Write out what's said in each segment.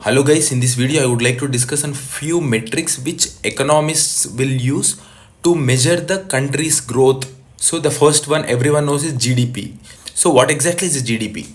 Hello guys, in this video I would like to discuss on few metrics which economists will use to measure the country's growth. So the first one everyone knows is GDP. So what exactly is GDP?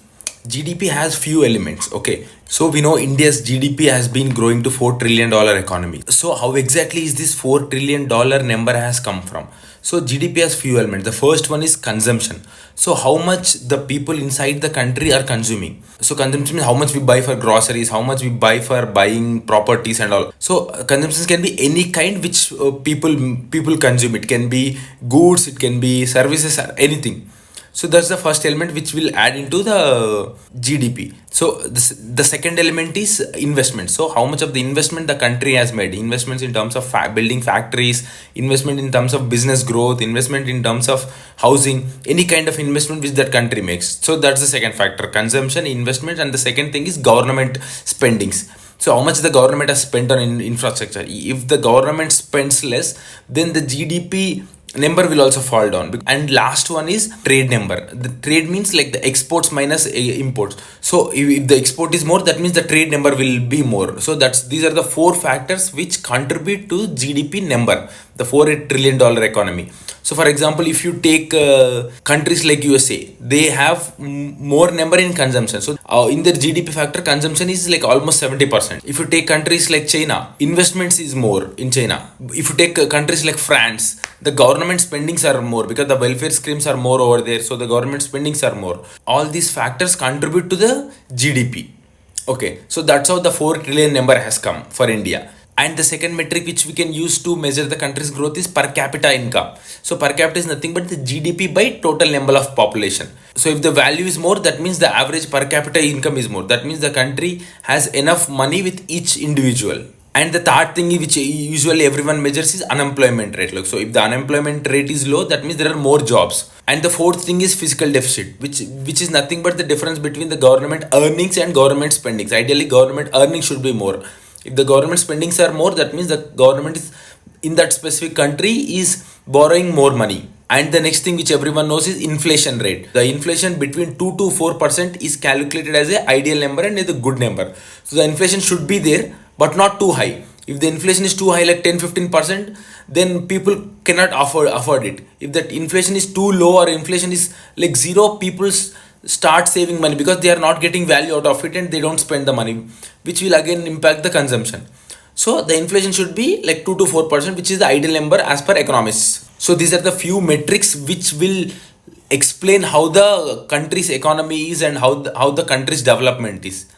GDP has few elements. Okay, so we know India's GDP has been growing to $4 trillion economy. So how exactly is this $4 trillion number has come from? So GDP has few elements. The first one is consumption. So how much the people inside the country are consuming. So consumption means how much we buy for groceries, how much we buy for buying properties and all. So consumption can be any kind which people consume. It can be goods, it can be services, or anything. So that's the first element which will add into the GDP. So the second element is investment. So how much of the investment the country has made? Investments in terms of building factories, investment in terms of business growth, investment in terms of housing, any kind of investment which that country makes. So that's the second factor: consumption, investment, and the second thing is government spendings. So how much the government has spent on infrastructure? If the government spends less, then the GDP number will also fall down. And last one is trade number. The trade means like the exports minus imports. So if the export is more, that means the trade number will be more. So these are the four factors which contribute to GDP number, the $4 trillion economy. So for example, if you take countries like USA, they have more number in consumption. So in their GDP factor, consumption is like almost 70%. If you take countries like China, investments is more in China. If you take countries like France, the government spendings are more because the welfare schemes are more over there. So the government spendings are more. All these factors contribute to the GDP. Okay, so that's how the 4 trillion number has come for India. And the second metric which we can use to measure the country's growth is per capita income. So per capita is nothing but the GDP by total number of population. So if the value is more, that means the average per capita income is more. That means the country has enough money with each individual. And the third thing which usually everyone measures is unemployment rate. Like, so if the unemployment rate is low, that means there are more jobs. And the fourth thing is fiscal deficit, which is nothing but the difference between the government earnings and government spendings. Ideally, government earnings should be more. If the government spendings are more, that means the government is in that specific country is borrowing more money. And the next thing which everyone knows is inflation rate. The inflation between 2 to 4% is calculated as an ideal number and is a good number. So the inflation should be there, but not too high. If the inflation is too high, like 10-15%, then people cannot afford it. If that inflation is too low or inflation is like zero, people start saving money because they are not getting value out of it and they don't spend the money, which will again impact the consumption. So the inflation should be like 2 to 4%, which is the ideal number as per economists. So these are the few metrics which will explain how the country's economy is and how the country's development is.